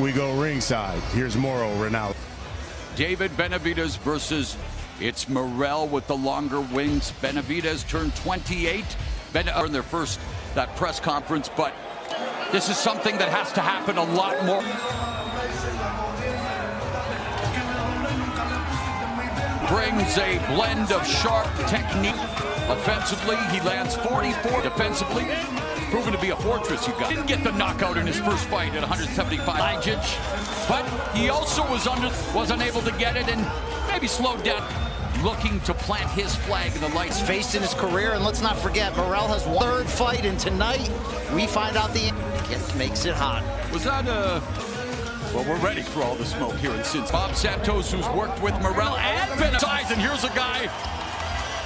we go ringside. Here's Morrell, Ronaldo. David Benavidez versus it's Morrell with the longer wings. Benavidez turned 28. In their first press conference, but this is something that has to happen a lot more. Brings a blend of sharp technique. Offensively, he lands 44. Defensively, proven to be a fortress. You got didn't get the knockout in his first fight at 175. But he also was unable to get it and maybe slowed down. Looking to plant his flag in the lights. Faced in his career, and let's not forget, Morrell has one third fight, and tonight we find out the it makes it hot. Was that well, we're ready for all the smoke here in Cincinnati. Bob Santos, who's worked with Morrell and Benavidez, and here's a guy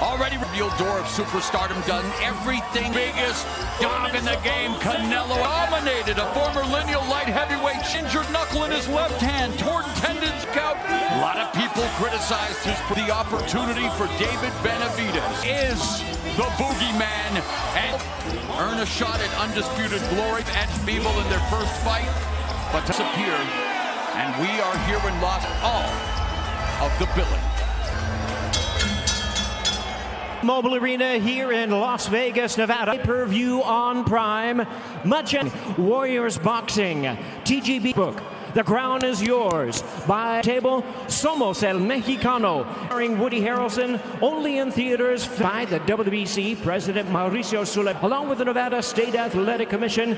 already revealed door of superstardom, done everything. Biggest dog in the game, Canelo dominated a former lineal light heavyweight, injured knuckle in his left hand, torn tendons out. A lot of people criticized the opportunity for David Benavidez is the boogeyman and earn a shot at undisputed glory. Edge Beeble in their first fight, but disappear, and we are here and lost all of the billing. Mobile Arena here in Las Vegas, Nevada. Pay-per-view on Prime. Warriors Boxing. TGB book. The crown is yours. By table, Somos el Mexicano. Starring Woody Harrelson. Only in theaters by the WBC President Mauricio Sula, along with the Nevada State Athletic Commission.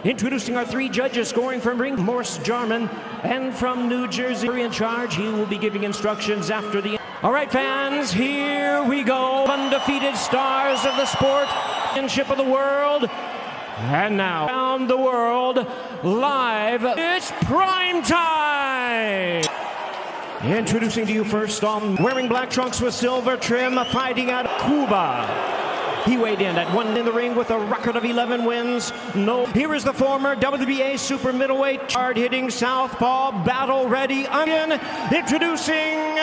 Introducing our three judges, scoring from ring, Morse Jarman, and from New Jersey in charge. He will be giving instructions after the... All right, fans, here we go. Undefeated stars of the sport, championship of the world. And now, around the world, live, it's prime time! Introducing to you first on wearing black trunks with silver trim, fighting out of Cuba. He weighed in at one in the ring with a record of 11 wins. No. Here is the former WBA super middleweight, hard-hitting southpaw, battle-ready onion. Introducing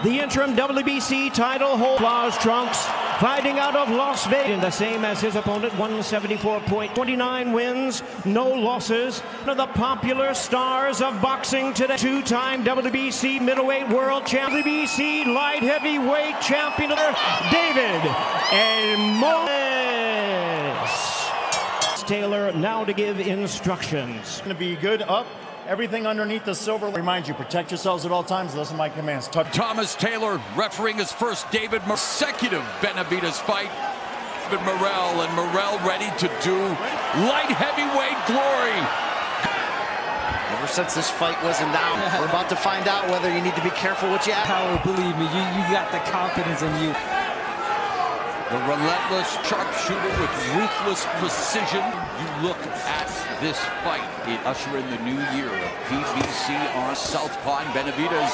the interim WBC title holder, trunks, fighting out of Las Vegas, the same as his opponent, 174.29 wins, no losses. One of the popular stars of boxing today, two-time WBC middleweight world champion, WBC light heavyweight champion, David Taylor now to give instructions. Going to be good up. Everything underneath the silver. Remind you, protect yourselves at all times. Listen to my commands. Thomas Taylor refereeing his first consecutive Benavidez fight. David Morrell, and Morrell ready to do light heavyweight glory. Ever since this fight wasn't down, we're about to find out whether you need to be careful what you ask. Power, believe me, you got the confidence in you. The relentless sharpshooter with ruthless precision. You look at this fight, it usher in the new year of PBC on Southpaw. Benavidez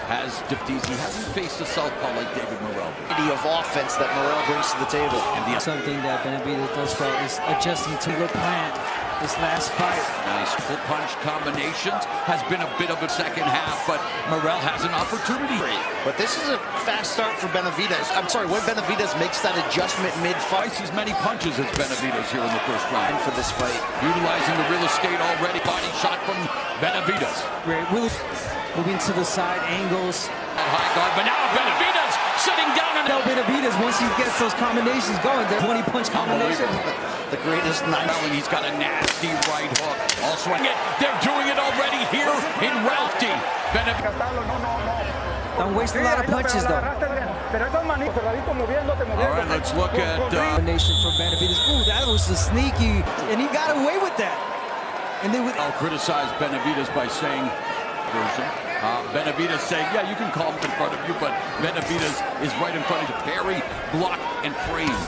has he hasn't faced a southpaw like David Morrell. Of offense that Morrell brings to the table. And something that Benavidez does well is adjusting to the plant. This last fight. Nice full punch combinations. Has been a bit of a second half, but Morrell has an opportunity. But this is a fast start for Benavidez. I'm sorry, when Benavidez makes that adjustment mid-fight. Twice as many punches as Benavidez here in the first round. And for this fight. Utilizing the real estate already. Body shot from Benavidez. Great. Moving to the side angles. At high guard, but now Benavidez sitting down. Now Benavidez, once he gets those combinations going, the 20-punch combination. The greatest night. He's got a nasty right hook. Also, they're doing it already here in Ralph D. Don't waste a lot of punches, though. All right, let's look at combination from Benavidez. Ooh, that was a sneaky, and he got away with that. And then I'll criticize Benavidez by saying Benavidez saying, yeah, you can call him in front of you, but Benavidez is right in front of you. Parry, block, and freeze.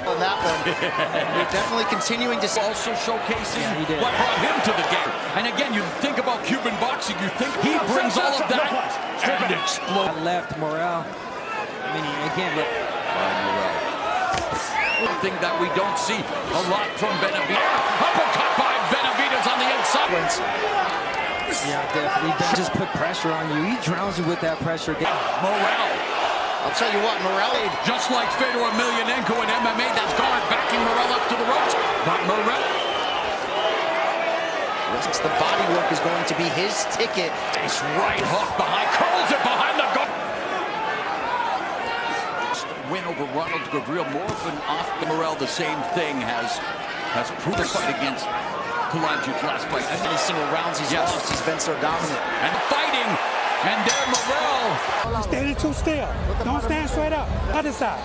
On that one, you're definitely continuing to also showcasing what brought him to the game. And again, you think about Cuban boxing, you think he brings all of that and explode. Left Morrell. I mean, again, but Morrell. One thing that we don't see a lot from Benavidez. Uppercut by Benavidez on the inside. Yeah, definitely. Just put pressure on you. He drowns you with that pressure. Morrell. I'll tell you what, Morrell, just like Fedor Emelianenko in MMA, that's guard backing Morrell up to the ropes. But Morrell Risks the body work is going to be his ticket. Nice right hook behind, curls it behind the goal. Win over Ronald Gabriel. Morrell off Morrell, the same thing has proved the fight against Combate last fight. Any single rounds he's lost, he's been so dominant. And fighting, and there Morrell. Standing too still. Don't stand straight up. Other side.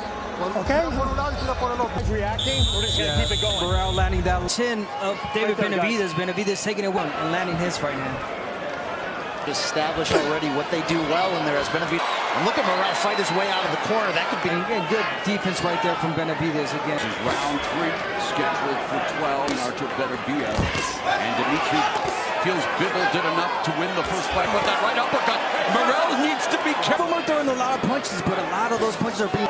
Okay? He's reacting. We're just going to keep it going. Morrell landing that chin of David Benavidez. Benavidez taking it one and landing his right hand. Established already what they do well in there as Benavidez. And look at Morrell fight his way out of the corner. That could be a good defense right there from Benavidez again. Round 3 scheduled for 12. Archer Benavidez. And Dimitri feels Bivol did enough to win the first fight with that right uppercut. Morrell needs to be careful. We're throwing a lot of punches, but a lot of those punches are being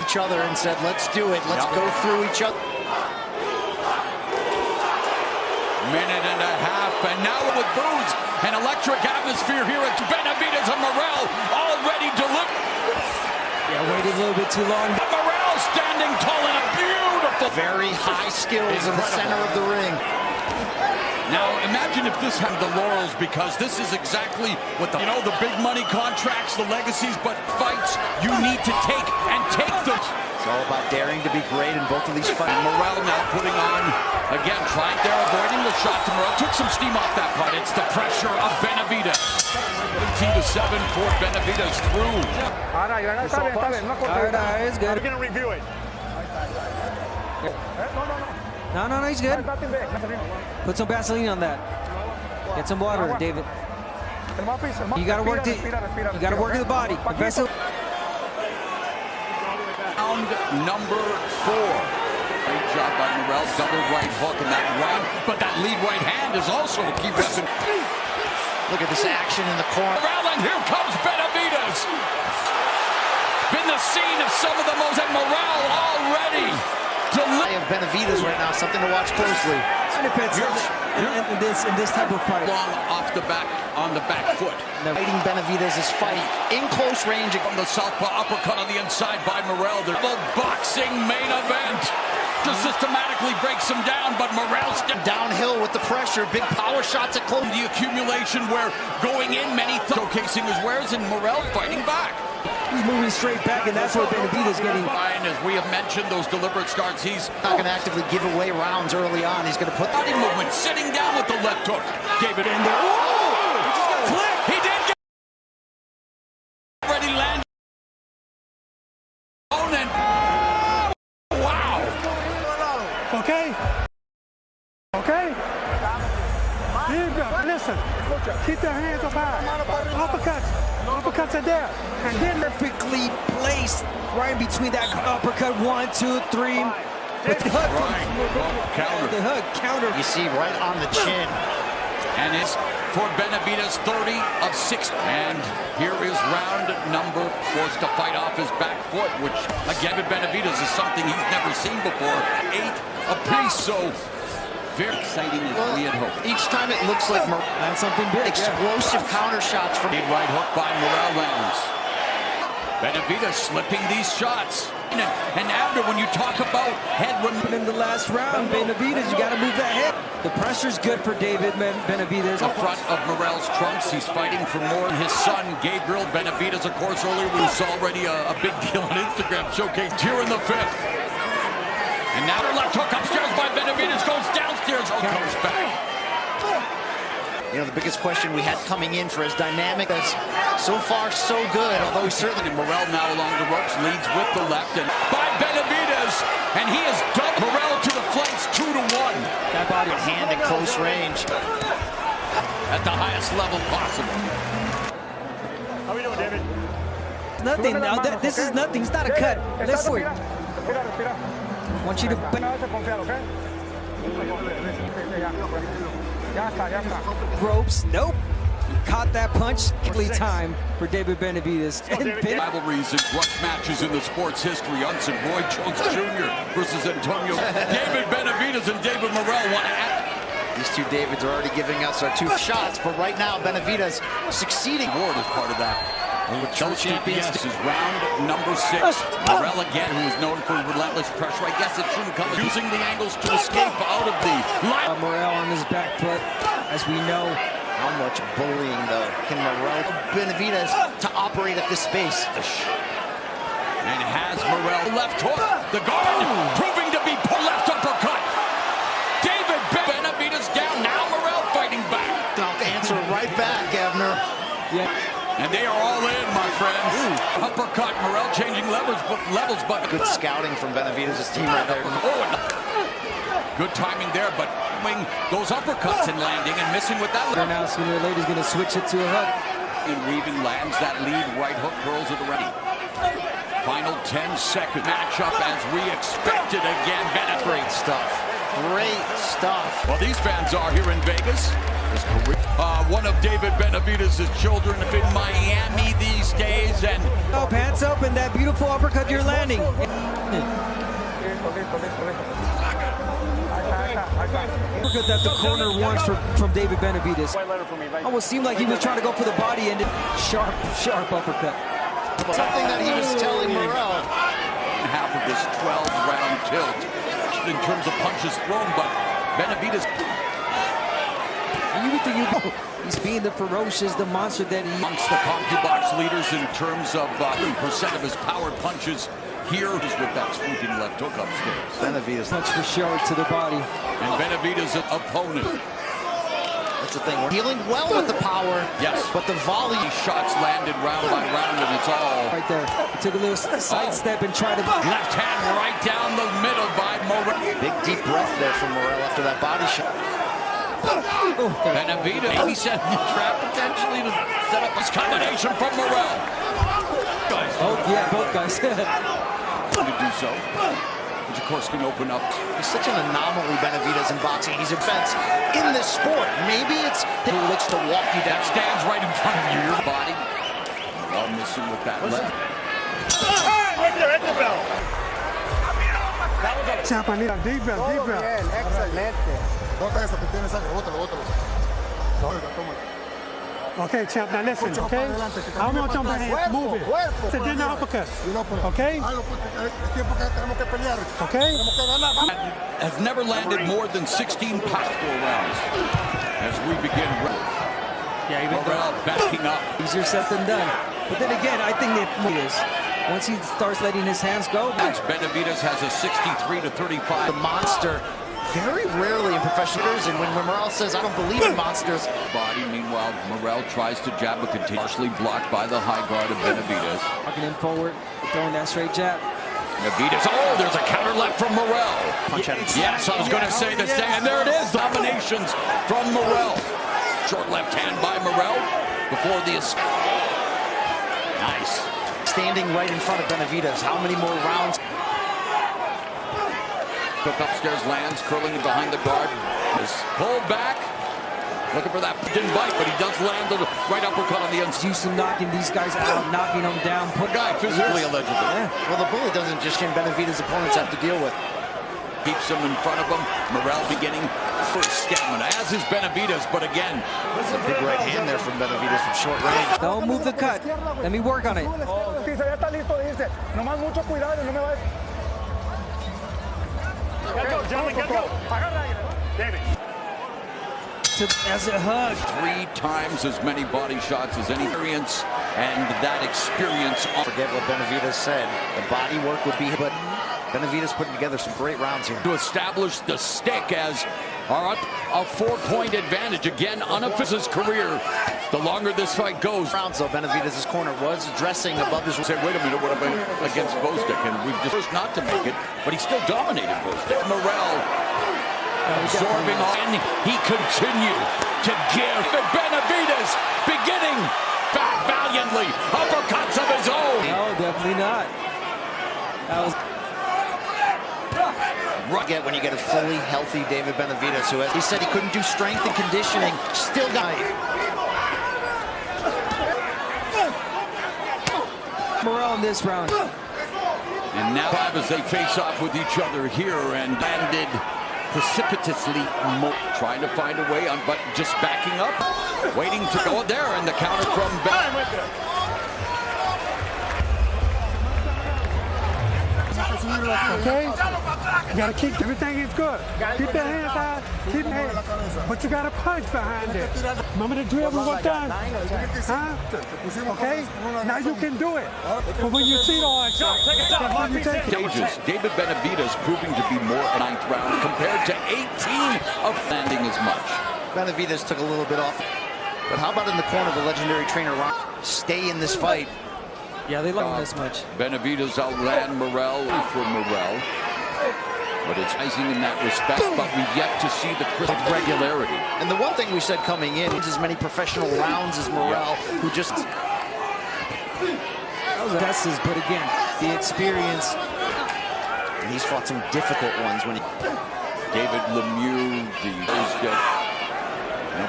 each other and said, let's do it. Let's go through each other. Minute and a half, and now with booze, an electric atmosphere here at Benavidez and Morrell already delivered. Yeah, waited a little bit too long. Morrell standing tall in a beautiful. Very high skills in the center of the ring. Now imagine if this had the laurels, because this is exactly what the big money contracts, the legacies, but fights you need to take and take them. It's all about daring to be great in both of these fights. Morrell now putting on, again, trying there, avoiding the shot to Morrell. Took some steam off that part. It's the pressure of Benavidez. 17-7 for Benavidez through. All right, it's good. We're going to review it. No, he's good. Put some Vaseline on that. Get some water, David. You gotta work the body. Round number 4. Great job by Morrell. Double right hook and that right, but that lead right hand is also a key weapon. Look at this action in the corner. Morrell, and here comes Benavidez. Been the scene of some of the most, and Morrell already. Of Benavidez right now, something to watch closely. In this type of fight. Long off the back, on the back foot. Fighting Benavidez's fight in close range. From the southpaw uppercut on the inside by Morrell. The boxing main event. Just systematically breaks him down, but Morrell's downhill with the pressure. Big power shots at close. The accumulation where going in many showcasing his wares, and Morrell fighting back. He's moving straight back, and that's where Benavidez getting. And as we have mentioned, those deliberate starts, he's not going to actively give away rounds early on. He's going to put body movement, sitting down with the left hook. David in there. He just got clipped. He did get already landed. Opponent. Wow. Okay? Okay? Listen, keep their hands up high. Uppercuts are there. And then perfectly placed right in between that uppercut. 1, 2, 3. With the hook. Counter. The hook, counter. You see right on the chin. And it's for Benavidez, 30 of 6. And here is round number, forced to fight off his back foot, which, again, Benavidez is something he's never seen before. 8 apiece, so very exciting as we had hoped. Each time it looks like that's something big. Explosive counter shots from big right hook by Morrell lands. Benavidez slipping these shots. And after, when you talk about head in the last round, Benavidez, you got to move that head. The pressure's good for David Benavidez. The front of Morrell's trunks, he's fighting for more. His son, Gabriel Benavidez, of course, earlier was already a big deal on Instagram, showcased here in the 5th. And now the left hook upstairs by Benavidez, goes downstairs, comes back. You know, the biggest question we had coming in for his dynamic is so far so good, although he certainly... And Morrell now along the ropes, leads with the left, and by Benavidez, and he has dumped Morrell to the flanks 2-1. That body hand at close range. At the highest level possible. How are we doing, David? Nothing now. This is nothing. It's not a cut. Let's wait. I want you to... Ropes. Nope. Caught that punch. Quickly time for David Benavidez. Rivalries and rough matches in the sport's history. Unson Roy Jones Jr. versus Antonio. David Benavidez and David Morrell want to act. These two Davids are already giving us our 2 shots, but right now Benavidez succeeding. Ward is part of that. Champions. This is round number 6. Morrell again, who is known for relentless pressure. I guess it shouldn't come using the angles to escape out of the line. Morrell on his back foot, as we know. How much bullying, though, can Morrell Benavidez to operate at this space? And has Morrell left hook. The guard proving to be left uppercut. David Benavidez down. Now Morrell fighting back. I'll answer right back, Gavner. Yeah. And they are all in, my friends. Uppercut. Morrell changing levels, but Good scouting from Benavidez' team right there. Good timing there, but those uppercuts and landing and missing with that. Now sooner or later he's going to switch it to a hook. And weaving lands that lead right hook, curls it already. Final 10-second matchup as we expected again. Great stuff. Great stuff. Well, these fans are here in Vegas. One of David Benavidez' children in Miami these days, and Pants open, that beautiful uppercut you're landing. Uppercut that the corner wants from David Benavidez. Almost seemed like he was trying to go for the body and sharp uppercut. Something that he was telling Morrell. Half of this 12-round tilt in terms of punches thrown, but Benavidez. You would think he's being the ferocious, the monster that he Amongst the CompuBox leaders in terms of percent of his power punches here is with that swooping left hook upstairs. Benavidez. punch for sure to the body. And Benavidez' opponent. That's the thing. We're dealing well with the power. Yes. But the volley Shots landed round by round, and it's all Right there. He took a little sidestep and tried to... left hand right down the middle by Morrell. big deep breath there from Morrell after that body shot. Benavidez maybe setting the trap potentially to set up this combination from Morrell. Oh, yeah, both guys. To do so, which of course can open up. He's such an anomaly, Benavidez, in boxing. He's a fence in this sport. Maybe it's who looks to walk you down. That stands right in front of you. Your body. Well, missing with that left. Champanita, deep breath, deep breath. Okay, champ, now listen, okay? I want to jump in and move it. So then the uppercut, okay? Okay? Has never landed more than 16 powerful rounds. As we begin, Morrell backing up. Easier said than done. But then again, I think that once he starts letting his hands go... Benavidez has a 63-35. The monster, very rarely in professionals, and when Morrell says, I don't believe in monsters. Body, meanwhile, Morrell tries to jab, but continues. Partially blocked by the high guard of Benavidez. Walking him forward, throwing that straight jab. Benavidez, oh, there's a counter left from Morrell. Yes, I was going to say the same, and there it is. Dominations from Morrell. Short left hand by Morrell before the escape. Nice. Standing right in front of Benavidez. How many more rounds? Took upstairs, lands, curling it behind the guard. Is pulled back. Looking for that. Didn't bite, but he does land the right uppercut on the inside. Used to knocking these guys out, knocking them down. Poor guy, physically, allegedly. Yeah. Well, the bully doesn't just him. Benavidez' opponents have to deal with. Keeps him in front of him. Morrell beginning first stamina, as is Benavidez, but again. There's a big right hand there from Benavidez from short range. Don't move the cut. Let me work on it. As a hug. 3 times as many body shots as any experience, and that experience. Forget what Benavidez said. The body work would be, but Benavidez putting together some great rounds here. To establish the stick as a 4-point advantage. Again, unofficial career. The longer this fight goes. Rounds though, Benavidez' corner was dressing above his. Say, wait a minute, what about against Bostic? And we've just forced not to make it, but he still dominated Bostic. Morrell absorbing on. He continued to give. Benavidez beginning back valiantly. Uppercuts of his own. No, definitely not. That was. Get when you get a fully healthy David Benavidez, who he said he couldn't do strength and conditioning, still got it. Morrell in this round. And now as they face off with each other here and landed precipitously, trying to find a way on, but just backing up, waiting to go there, and the counter from Okay? You gotta keep, everything is good. Keep the hands high, keep the hands. But you gotta punch behind it. Remember the drill we worked on? Huh? Okay? Now you can do it. But when you see the hard shot, that's when you take it. Stages. David Benavidez proving to be more a ninth round compared to 18 of landing as much. Benavidez took a little bit off. But how about in the corner, the legendary trainer, Ron? Stay in this fight. Yeah, they love him this much. Benavidez outran Morrell for Morrell. But it's rising in that respect, but we've yet to see the crisp regularity. And the one thing we said coming in is as many professional rounds as Morrell, who just... That was guesses, but again, the experience. And he's fought some difficult ones when he... David Lemieux,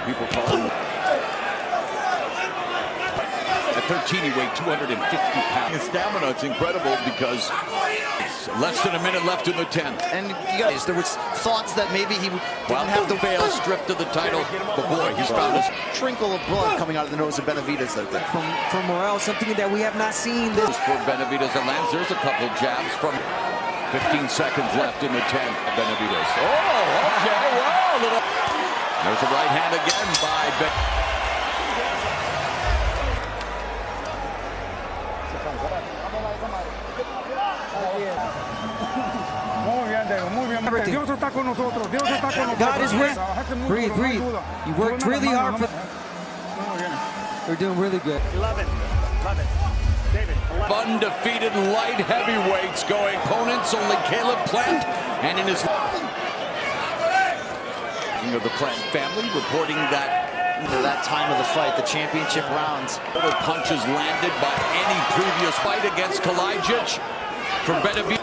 people call him... At 13, he weighed 250 pounds. His stamina, it's incredible because less than a minute left in the 10th. And guys, there was thoughts that maybe he didn't have the fail stripped of the title, but boy, he's found a trickle of blood coming out of the nose of Benavidez. From Morrell, something that we have not seen. This for Benavidez and lands. There's a couple jabs from 15 seconds left in the 10th. Benavidez. Oh, okay, well, there's a right hand again by Benavidez. God is with. Breathe, breathe. You worked really hard for. We're doing really good. Love it. David. Undefeated light heavyweights going. Opponents only Caleb Plant, and in his the Plant family reporting that that time of the fight, the championship rounds. Little punches landed by any previous fight against Kalajic from Benavidez.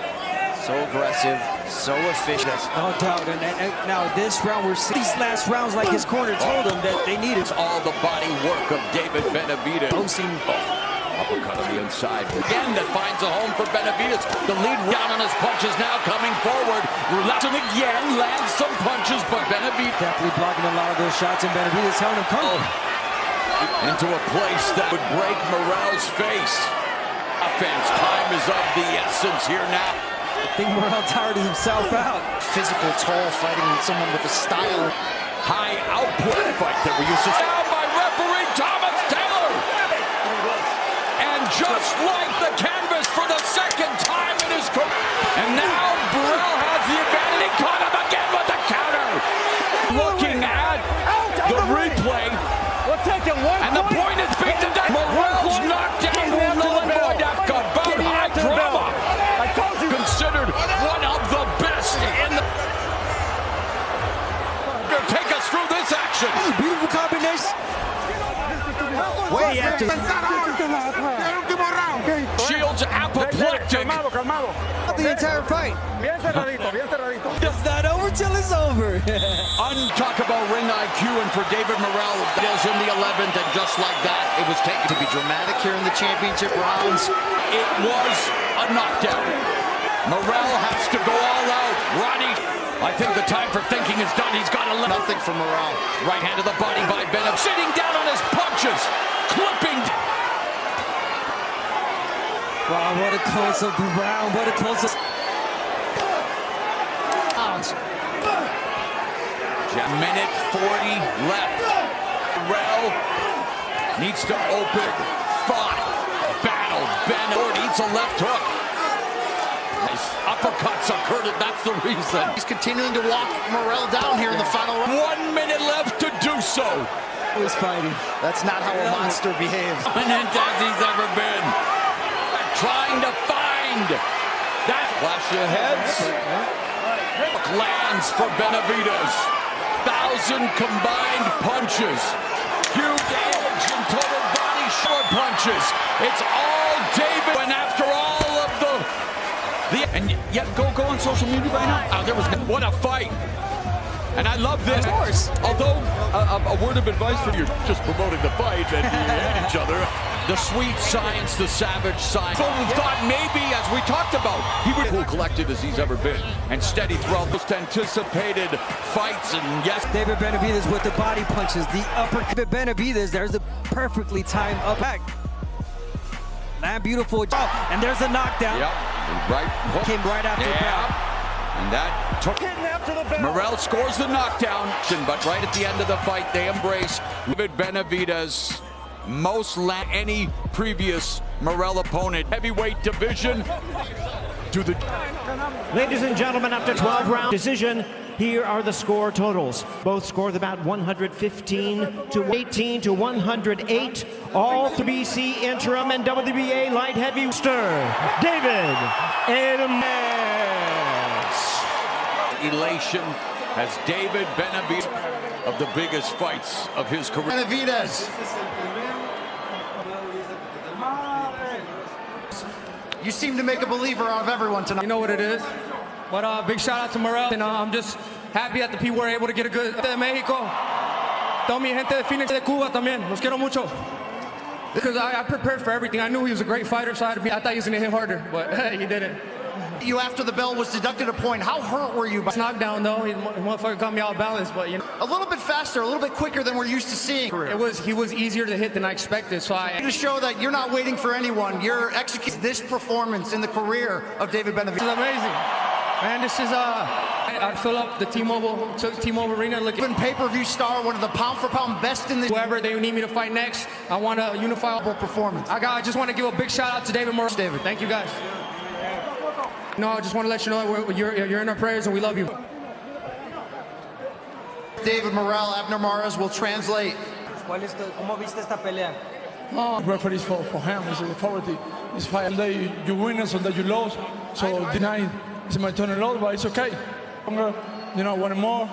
So aggressive, so efficient. No doubt. And now this round, we're seeing these last rounds like his corner told him that they needed. All the body work of David Benavidez. Uppercut on the inside. Again, that finds a home for Benavidez. The lead down on his punches now coming forward. Relaxing again, lands some punches, but Benavidez definitely blocking a lot of those shots, and Benavidez having him come into a place that would break Morrell's face. Offense, time is of the essence here now. I think Morrell tired himself out. Physical toll fighting someone with a style. High output fight that we used to see. Down by referee Thomas Taylor. And just like the canvas for the second time in his career. And now Morrell has the advantage. He caught him again with the counter. Looking at the replay. And the point is being today. Morrell's knockdown will null and void after bout high drama. Considered one of the best in the... Take us through this action. Beautiful combination. Way after. Shields apoplectic. The entire fight. It's not over till it's over. Talk about ring IQ, and for David Morrell, it is in the 11th, and just like that, it was taken to be dramatic here in the championship rounds. It was a knockdown. Morrell has to go all out. Ronnie, I think the time for thinking is done. He's got to let nothing from Morrell. Right hand to the body by Benavidez. Sitting down on his punches. Clipping. Wow, what a close-up round. What a close-up. Minute 40 left. Morrell needs to open. Fought. Battled. Benavidez eats a left hook. His uppercuts occurred, that's the reason. He's continuing to walk Morrell down here in the final round. 1 minute left to do so. He's fighting. That's not how a monster behaves. Dominant as he's ever been. Trying to find that flash of heads. Lands for Benavidez. 1,000 combined punches. Huge edge and total body short punches. It's all David. And after all of and yet go on social media right now. There was what a fight. And I love this. Of course. Although a word of advice for you, just promoting the fight and you each other. The sweet science, the savage science. So we thought maybe, as we talked about, he would be collected as he's ever been and steady throughout most anticipated fights. And yes, David Benavidez with the body punches, the uppercut. Benavidez, there's a perfectly timed up back. That beautiful job, and there's a knockdown. Yep. Right hook. Came right after the bell. And that took Morrell scores the knockdown, but right at the end of the fight, they embrace Benavidez. Most any previous Morrell opponent. Heavyweight division to the... Ladies and gentlemen, after 12 round decision, here are the score totals. Both scored about 115 to 18 to 108. All 3BC interim and WBA light heavy David elation as David Benavidez of the biggest fights of his career. Benavidez. You seem to make a believer out of everyone tonight. You know what it is. But big shout out to Morrell. And I'm just happy that the people were able to get a good de Mexico. Toda mi gente de Phoenix, de Cuba también. Los quiero mucho. Because I prepared for everything. I knew he was a great fighter, so I thought he was going to hit harder, but he didn't. You, after the bell was deducted a point, how hurt were you? It's knockdown though. He motherfucker got me out of balance, but you know. A little bit faster, a little bit quicker than we're used to seeing. He was easier to hit than I expected, so to show that you're not waiting for anyone. You're executing this performance in the career of David Benavidez. This is amazing. Man, this is I'd fill up the T-Mobile Arena looking. Even pay-per-view star, one of the pound-for-pound best in the... Whoever they need me to fight next, I want a unifiable performance. I just want to give a big shout-out to David Morrell. David. Thank you, guys. No, I just want to let you know you're in our prayers and we love you. David Morrell, Abner Mares will translate. ¿Cómo viste esta pelea? Referees for him is authority. It's fight. Someday you win and someday you lose. So tonight it's my turn to lose, but it's okay. You know, one more.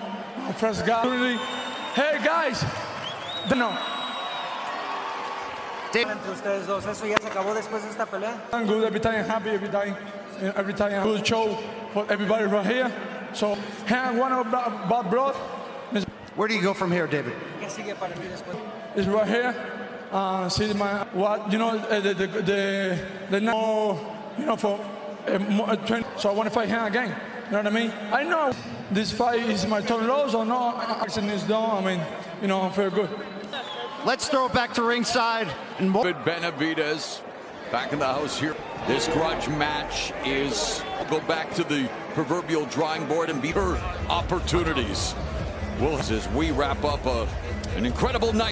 First guy. Hey guys, no. Entre ustedes dos, ¿eso ya se acabó después de esta pelea? I'm good every time. I'm happy every time. Every time I good show for everybody right here. So, hang one of bad blood. Where do you go from here, David? ¿Qué sigue para ti después? It's right here. See my what you know the now you know for 20. So I want to fight him again. You know what I mean? I know this fight is my turn lows or no. Action is done. I mean, you know, I'm very good. Let's throw it back to ringside. And Benavidez back in the house here. This grudge match is go back to the proverbial drawing board and be her opportunities. As we wrap up an incredible night.